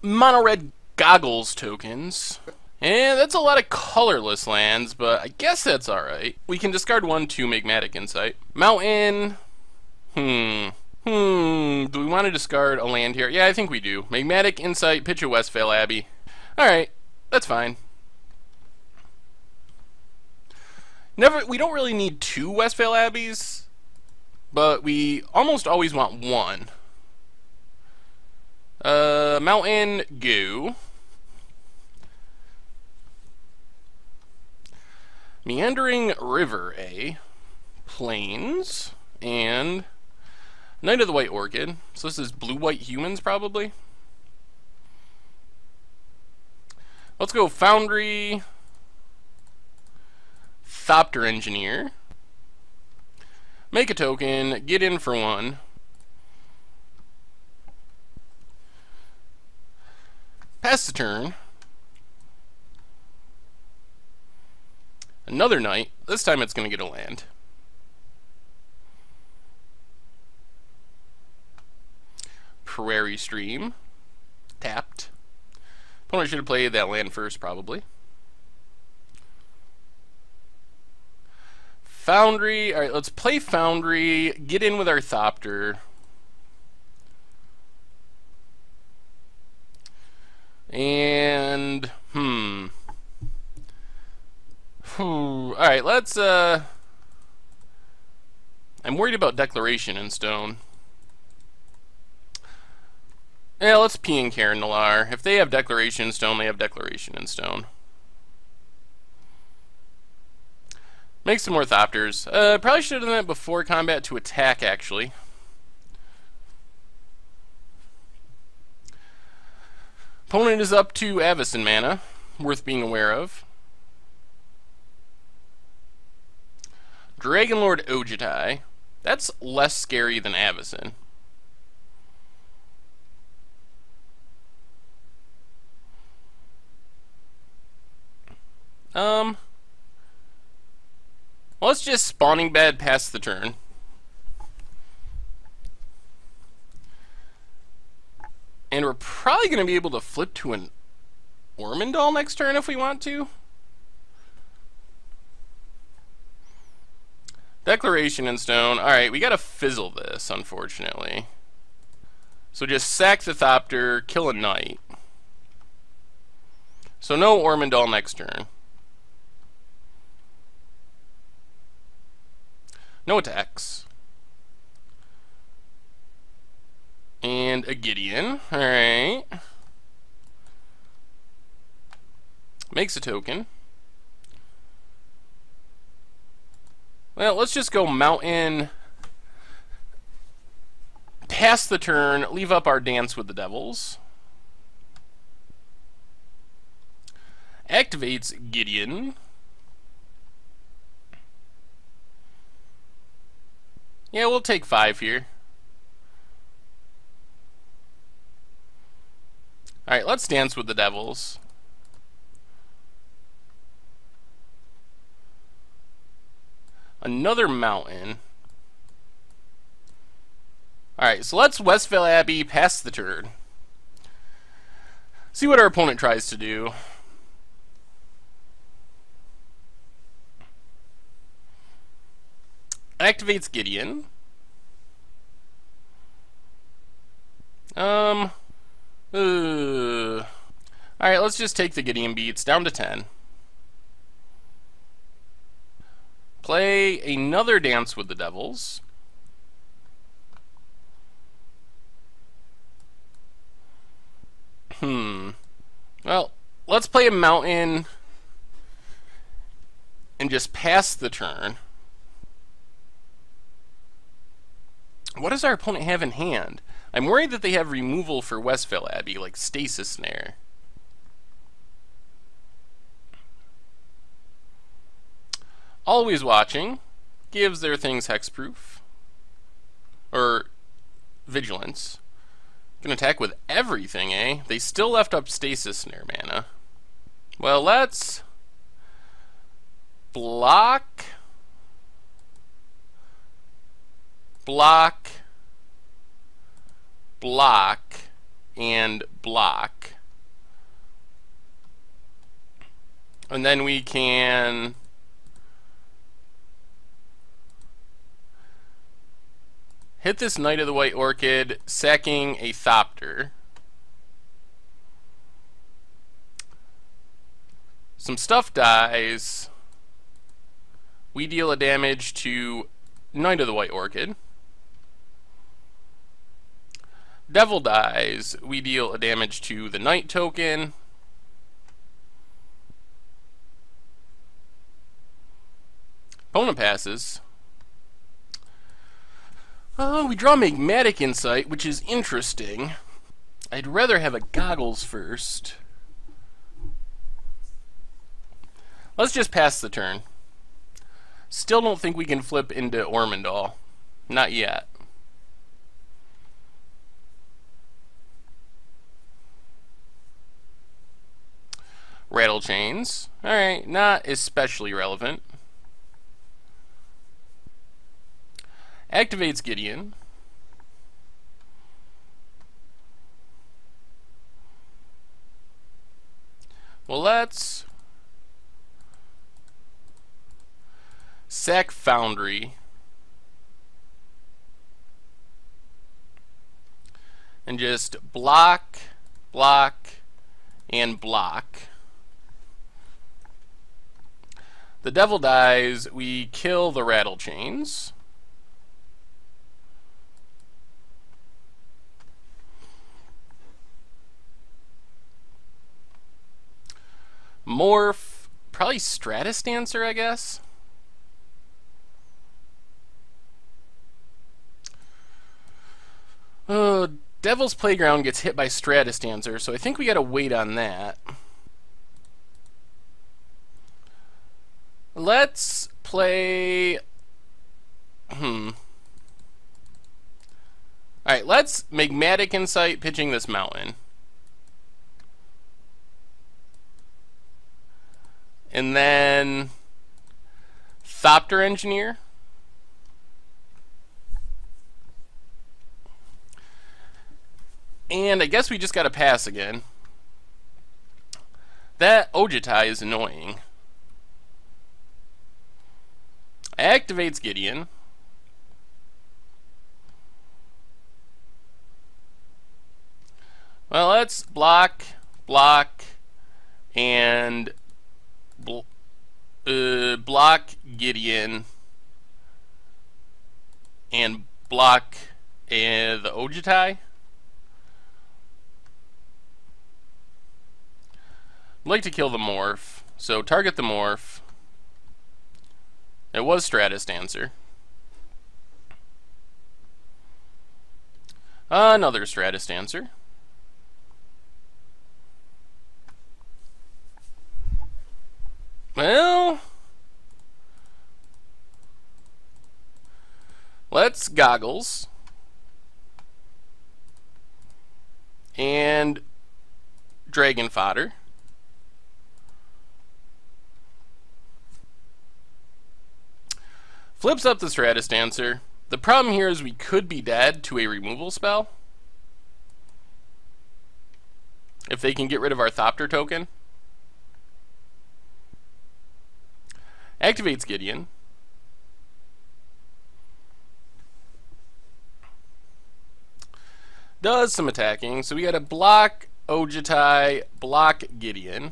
mono red goggles tokens. And that's a lot of colorless lands, but I guess that's alright. We can discard 1 to Magmatic Insight. Mountain. Do we want to discard a land here? Yeah, I think we do. Magmatic Insight, pitch a Westvale Abbey. Alright, that's fine. We don't really need 2 Westvale Abbeys, but we almost always want 1. Mountain, go. Meandering River, Plains, and Knight of the White Orchid. So this is blue-white humans, probably. Let's go Foundry, Thopter Engineer, make a token, get in for 1. Pass the turn. Another Knight. This time it's going to get a land. Prairie Stream. Tapped. Opponent should have played that land first, probably. Foundry. Alright, let's play Foundry. Get in with our Thopter. And... Alright, let's, I'm worried about Declaration in Stone. Yeah, let's P and Karen Nalar. If they have Declaration in Stone, they have Declaration in Stone. Make some more Thopters. Probably should have done that before combat to attack, actually. Opponent is up to Avacyn mana. Worth being aware of. Dragonlord Ojutai. That's less scary than Avacyn. Let's just Spawning Bed pass the turn. And we're probably going to be able to flip to an Ormondal next turn if we want to. Declaration in Stone. Alright, we gotta fizzle this, unfortunately. So just sack the Thopter, kill a Knight. So no Ormondal next turn. No attacks. And a Gideon. Alright. Makes a token. Well, let's just go Mountain, pass the turn, leave up our Dance with the Devils. Activates Gideon. Yeah, we'll take 5 here. Alright, let's Dance with the Devils. Another Mountain. Alright, so let's Westvale Abbey, pass the turn. See what our opponent tries to do. Activates Gideon. Alright, let's just take the Gideon beats down to 10. Play another Dance with the Devils. Well, let's play a Mountain and just pass the turn. What does our opponent have in hand? I'm worried that they have removal for Westvale Abbey, like Stasis Snare. Always Watching gives their things hexproof. Or vigilance. Can attack with everything, eh? They still left up Stasis Snare mana. Well, let's block, block, block, and block. And then we can hit this Knight of the White Orchid, sacking a Thopter. Some stuff dies. We deal a damage to Knight of the White Orchid. Devil dies. We deal a damage to the Knight token. Opponent passes. Oh, we draw Magmatic Insight, which is interesting. I'd rather have a Goggles first. Let's just pass the turn. Still don't think we can flip into Ormondal. Not yet. Rattle Chains. Alright, not especially relevant. Activates Gideon. Well, let's sack Foundry. And just block, block, and block. The Devil dies. We kill the Rattle Chains. Morph, probably Stratus Dancer, I guess. Devil's Playground gets hit by Stratus Dancer, so I think we gotta wait on that. Let's play... Alright, let's Magmatic Insight pitching this mountain. And then Thopter Engineer. And I guess we just got to pass again. That Ojutai is annoying. Activates Gideon. Well, let's block, block, and block Gideon, and block the Ojutai. I'd like to kill the Morph, so target the Morph. It was Stratus Dancer. Another Stratus Dancer. Well, let's Goggles and Dragon Fodder. Flips up the Stratus Dancer. The problem here is we could be dead to a removal spell if they can get rid of our Thopter token. Activates Gideon. Does some attacking. So we got to block Ojutai, block Gideon.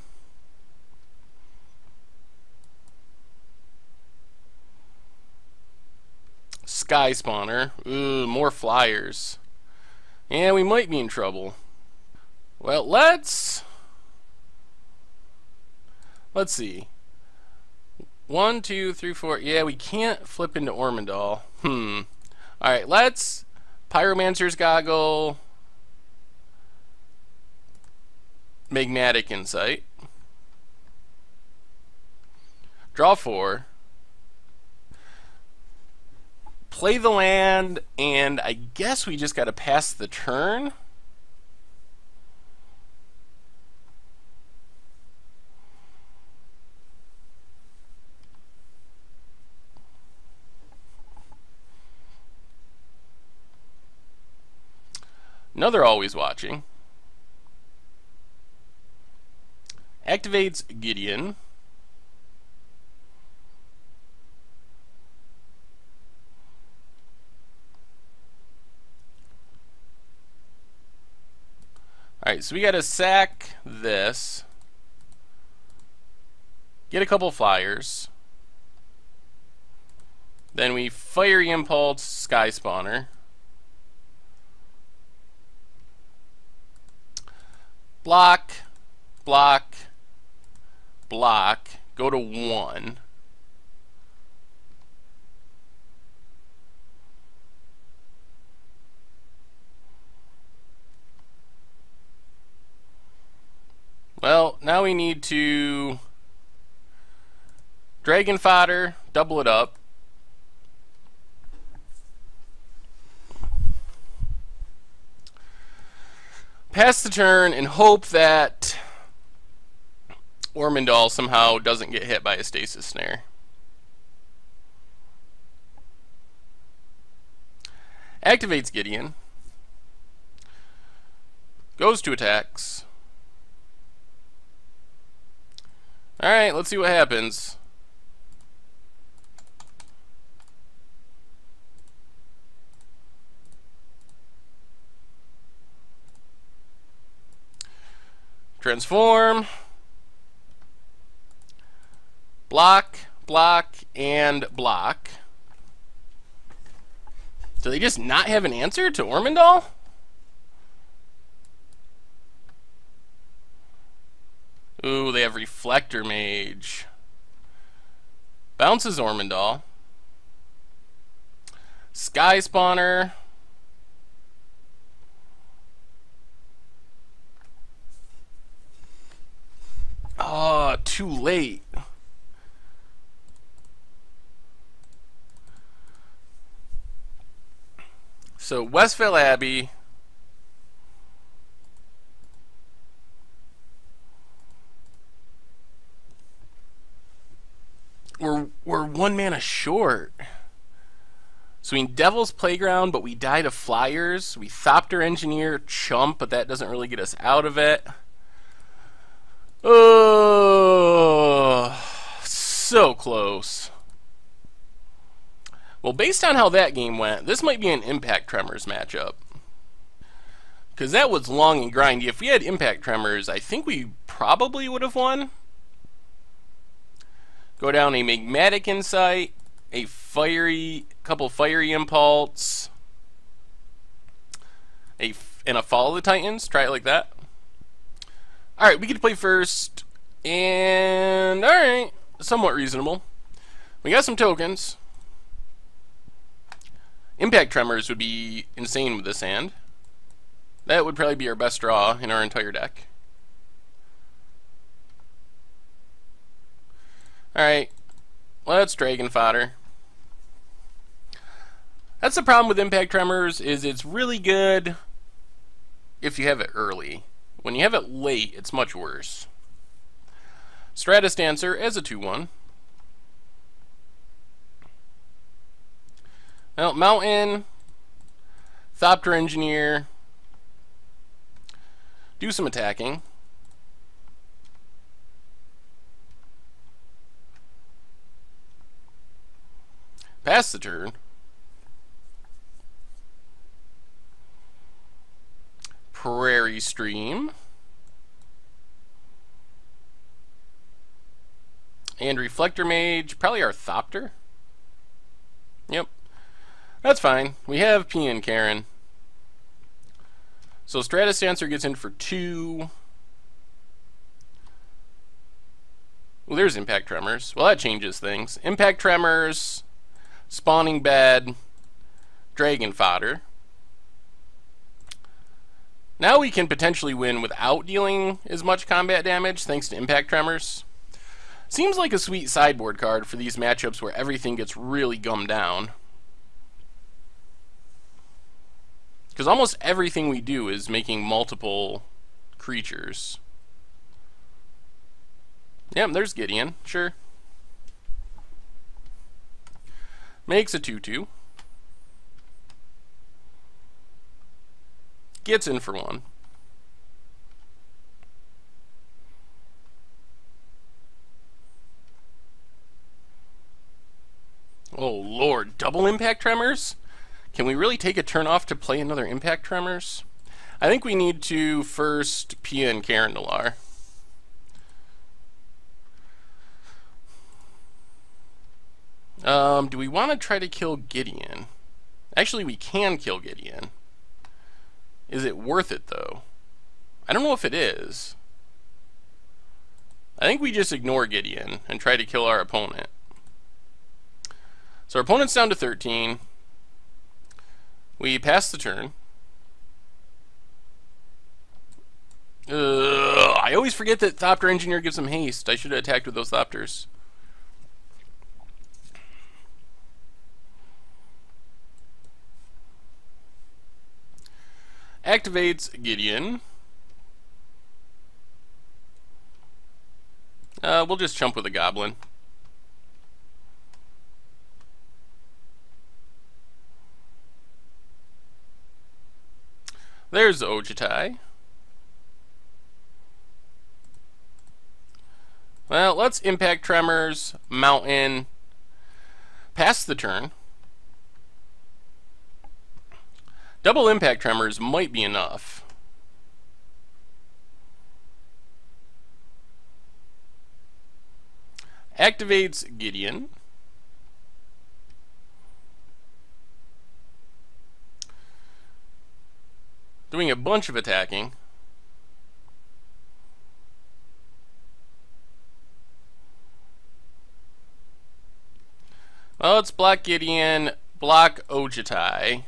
Sky Spawner. Ooh, more flyers. Yeah, we might be in trouble. Well, let's see. 1, 2, 3, 4. Yeah, we can't flip into Ormondal. Alright, let's Pyromancer's Goggle, Magmatic Insight. Draw 4. Play the land, and I guess we just got to pass the turn. Another Always Watching. Activates Gideon. Alright, so we gotta sack this. Get a couple flyers. Then we Fiery Impulse Sky Spawner. Block, block, block. Go to 1. Well, now we need to Dragon Fodder, double it up. Pass the turn and hope that Ormondal somehow doesn't get hit by a stasis snare. Activates Gideon. Goes to attacks. Alright, let's see what happens. Transform. Block, block, and block. Do they just not have an answer to Ormondal? Ooh, they have Reflector Mage. Bounces Ormondal. Sky Spawner. Oh, too late. So Westvale Abbey. We're 1 mana short. So we Devil's Playground, but we die to flyers. We Thopter Engineer, chump, but that doesn't really get us out of it. Oh, so close. Well, based on how that game went, this might be an Impact Tremors matchup. Because that was long and grindy. If we had Impact Tremors, I think we probably would have won. Go down a Magmatic Insight, couple Fiery Impulse, and a Fall of the Titans. Try it like that. Alright, we get to play first, and alright, somewhat reasonable. We got some tokens. Impact Tremors would be insane with this hand. That would probably be our best draw in our entire deck. Alright, let's Dragon Fodder. That's the problem with Impact Tremors, is it's really good if you have it early. When you have it late, it's much worse. Stratus Dancer as a 2/1. Well, Mountain, Thopter Engineer, do some attacking. Pass the turn. Prairie Stream. And Reflector Mage, probably our Thopter. Yep. That's fine. We have P and Karen. So Stratus Dancer gets in for 2. Well, there's Impact Tremors. Well, that changes things. Impact Tremors, Spawning Bed, Dragon Fodder. Now we can potentially win without dealing as much combat damage thanks to Impact Tremors. Seems like a sweet sideboard card for these matchups where everything gets really gummed down. Because almost everything we do is making multiple creatures. Yep, there's Gideon, sure. Makes a 2/2. Gets in for 1. lord, double impact tremors? Can we really take a turn off to play another impact tremors? I think we need to first Pia and Carandalar. Do we want to try to kill Gideon? Actually, we can kill Gideon. Is it worth it, though? I don't know if it is. I think we just ignore Gideon and try to kill our opponent. So our opponent's down to 13. We pass the turn. I always forget that Thopter Engineer gives him haste. I should have attacked with those Thopters. Activates Gideon. We'll just chump with a Goblin. There's Ojutai. Well, let's Impact Tremors, Mountain, pass the turn. Double Impact Tremors might be enough. Activates Gideon. Doing a bunch of attacking. Well, let's block Gideon, block Ojutai,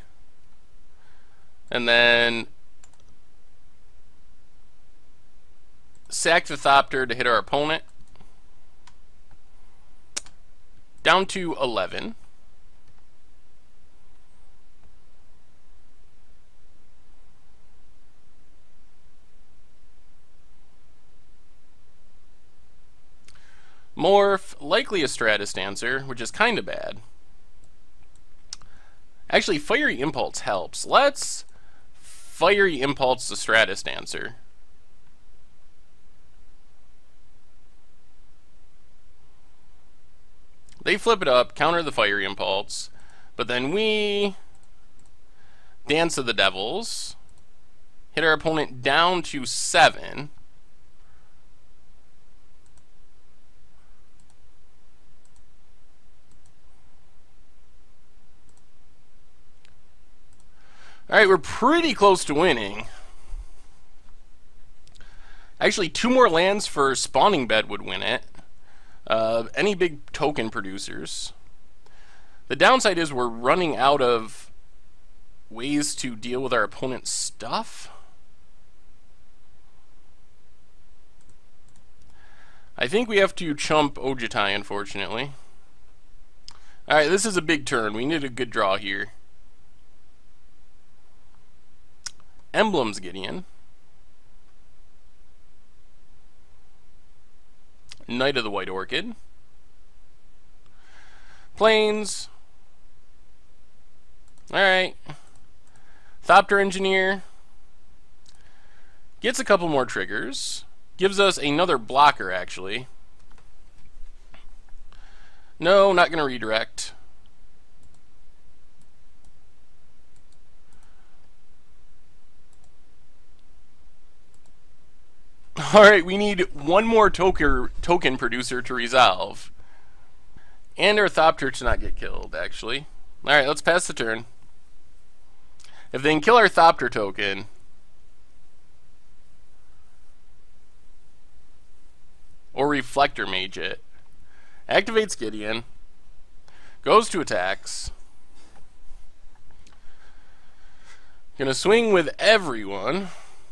and then sack the Thopter to hit our opponent. Down to 11. Morph, likely a Stratus Dancer, which is kind of bad. Actually, Fiery Impulse helps. Let's Fiery Impulse the Stratus Dancer. They flip it up, counter the Fiery Impulse, but then we Dance of the Devils, hit our opponent down to 7. Alright, we're pretty close to winning. Actually, 2 more lands for Spawning Bed would win it. Any big token producers. The downside is we're running out of ways to deal with our opponent's stuff. I think we have to chump Ojutai, unfortunately. Alright, this is a big turn. We need a good draw here. Emblems Gideon. Knight of the White Orchid. Plains. Alright. Thopter Engineer. Gets a couple more triggers. Gives us another blocker, actually. No, not going to redirect. Alright, we need one more token producer to resolve. And our Thopter to not get killed, actually. Alright, let's pass the turn. If they can kill our Thopter token, or Reflector Mage it, activates Gideon, goes to attacks. Gonna swing with everyone.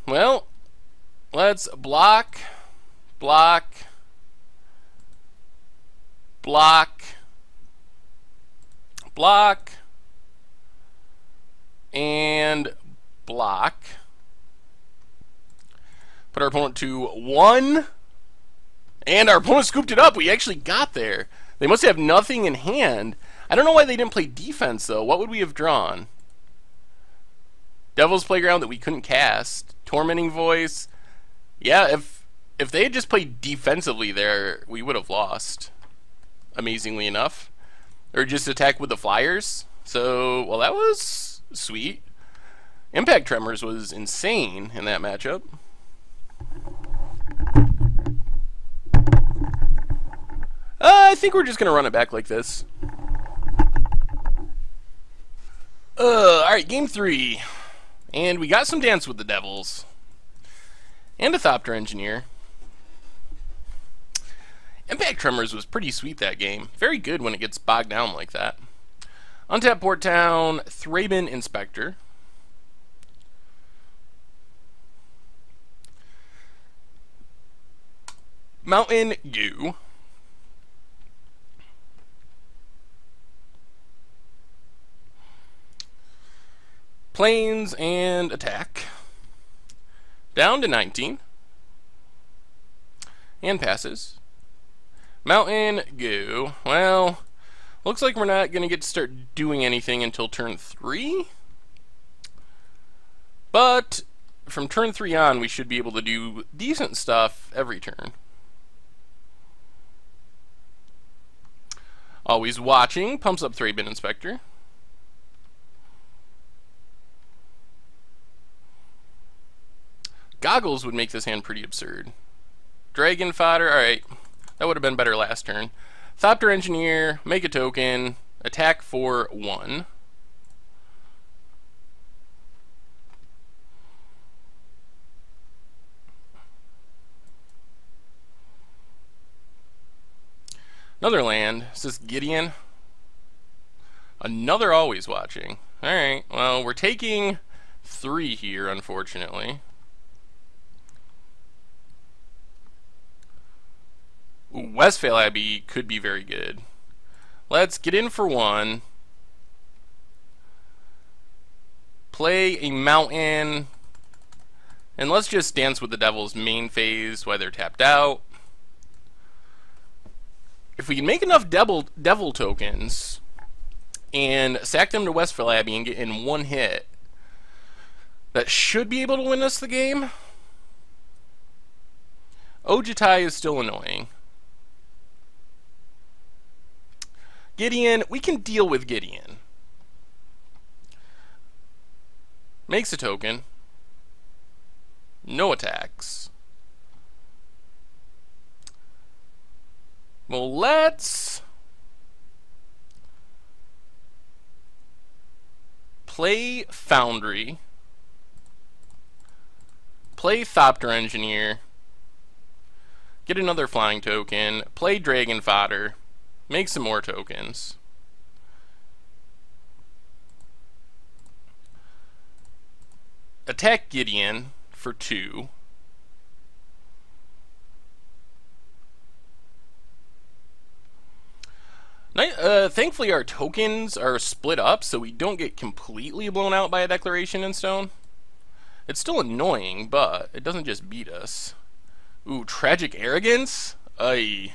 Well, let's block, block, block, block, and block. Put our opponent to 1. And our opponent scooped it up. We actually got there. They must have nothing in hand. I don't know why they didn't play defense, though. What would we have drawn? Devil's Playground that we couldn't cast. Tormenting Voice. Yeah, if they had just played defensively there, we would have lost. Amazingly enough. Or just attack with the flyers. So, well, that was sweet. Impact Tremors was insane in that matchup. I think we're just going to run it back like this. Alright, game 3. And we got some Dance with the Devils. And a Thopter Engineer. Impact Tremors was pretty sweet that game. Very good when it gets bogged down like that. Untap Port Town, Thraben Inspector. Mountain Goo. Planes and attack. Down to 19. And passes. Mountain Goo. Well, looks like we're not going to get to start doing anything until turn 3. But from turn 3 on, we should be able to do decent stuff every turn. Always watching. Pumps up Thraben Inspector. Goggles would make this hand pretty absurd. Dragon Fodder. Alright. That would have been better last turn. Thopter Engineer. Make a token. Attack for 1. Another land. Is this Gideon? Another always watching. Alright, well, we're taking 3 here, unfortunately. Ooh, Westphal Abbey could be very good. Let's get in for 1. Play a mountain. And let's just Dance with the Devil's main phase while they're tapped out. If we can make enough devil tokens and sack them to Westphal Abbey and get in 1 hit, that should be able to win us the game. Ojutai is still annoying. Gideon, we can deal with Gideon. Makes a token. No attacks. Well, let's play Foundry, play Thopter Engineer, get another flying token, play Dragon Fodder, make some more tokens. Attack Gideon for 2. Thankfully our tokens are split up so we don't get completely blown out by a Declaration in Stone. It's still annoying, but it doesn't just beat us. Ooh, Tragic Arrogance? Ay.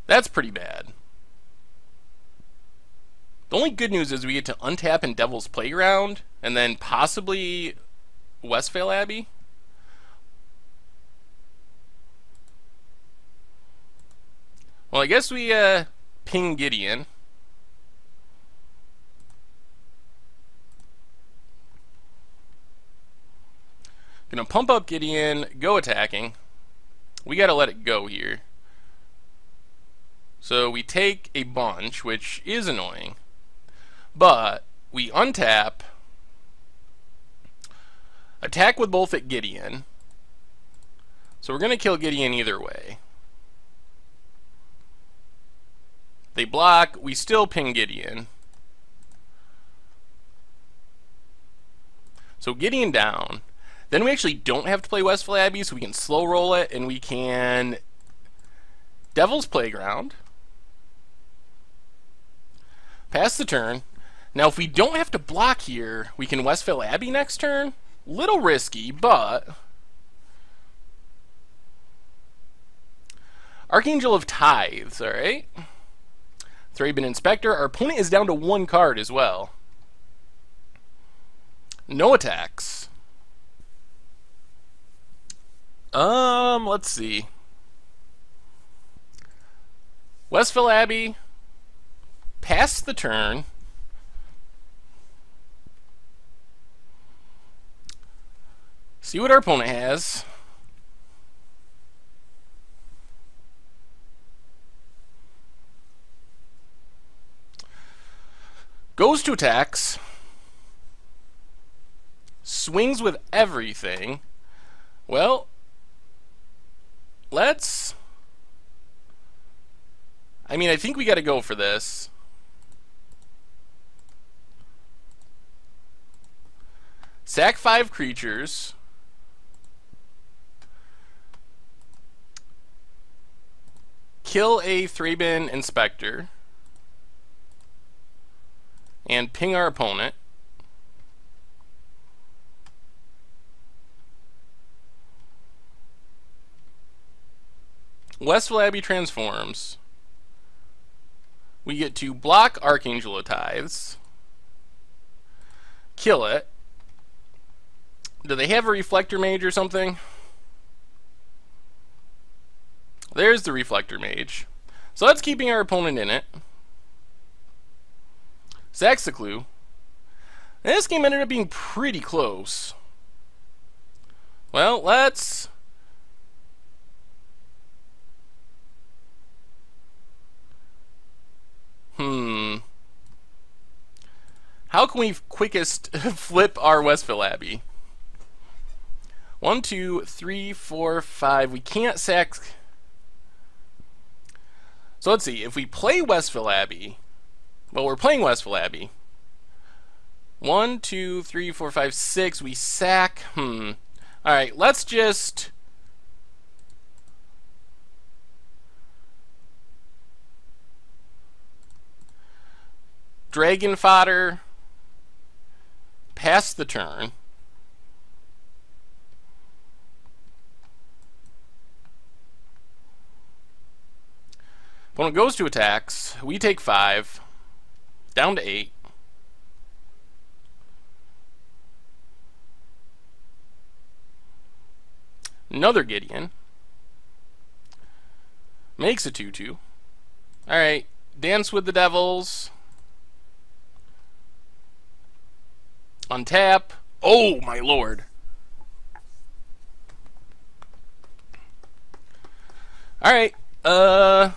That's pretty bad. The only good news is we get to untap in Devil's Playground, and then possibly Westphal Abbey. Well, I guess we ping Gideon. Gonna pump up Gideon, go attacking. We gotta let it go here. So we take a bunch, which is annoying. But we untap, attack with both at Gideon. So we're gonna kill Gideon either way. They block, we still ping Gideon. So Gideon down. Then we actually don't have to play Westphal Abbey, so we can slow roll it, and we can Devil's Playground. Pass the turn. Now if we don't have to block here, we can Westphal Abbey next turn. Little risky, but Archangel of Tithes, alright. Thraben Inspector. Our opponent is down to 1 card as well. No attacks. Let's see. Westphal Abbey. pass the turn. See what our opponent has. Goes to attacks. Swings with everything. Well, let's... I mean, I think we got to go for this. Sack 5 creatures. Kill a Thraben Inspector. And ping our opponent. Westville Abbey transforms. We get to block Archangel of Tithes. Kill it. Do they have a Reflector Mage or something? There's the Reflector Mage. So that's keeping our opponent in it. Sacks the clue. And this game ended up being pretty close. Well, let's... How can we quickest flip our Westville Abbey? 1, 2, 3, 4, 5. We can't sack... So let's see. If we play Westville Abbey... Well, we're playing Westville Abbey. 1, 2, 3, 4, 5, 6. We sack... Alright, let's just... Dragon fodder. Pass the turn. Opponent goes to attacks. We take 5. Down to 8. Another Gideon. Makes a 2/2. Alright. Dance with the Devils. Untap. Oh, my lord. Alright. Well,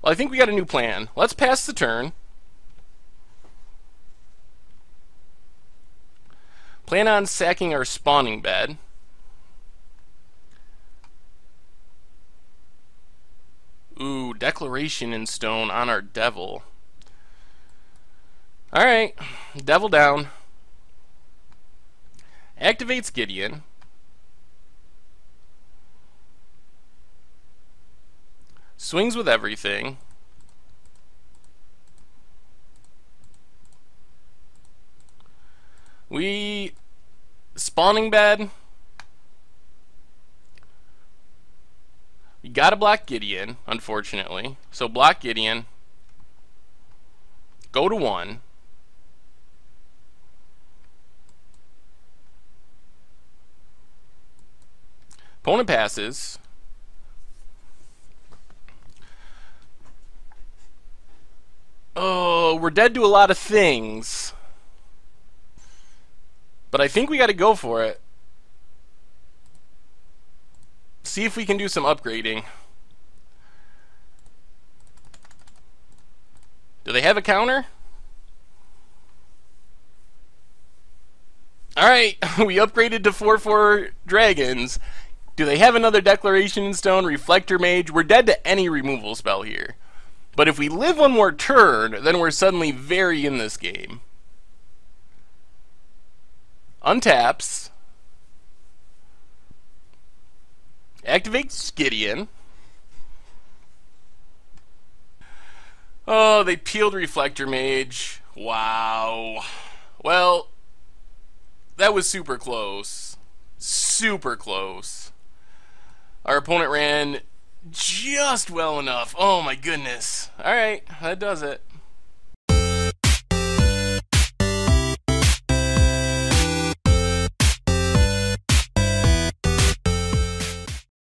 I think we got a new plan. Let's pass the turn. Plan on sacking our spawning bed. Ooh, Declaration in Stone on our Devil. Alright, Devil down. Activates Gideon. Swings with everything. We... Spawning bed. We gotta block Gideon, unfortunately. So block Gideon. Go to 1. Opponent passes. Oh, we're dead to a lot of things. But I think we got to go for it. See if we can do some upgrading. Do they have a counter? Alright, we upgraded to 4/4 dragons. Do they have another Declaration in Stone, Reflector Mage? We're dead to any removal spell here. But if we live one more turn, then we're suddenly very in this game. Untaps. Activates Gideon. Oh, they peeled Reflector Mage. Wow. Well, that was super close. Super close. Our opponent ran just well enough. Oh my goodness. Alright, that does it.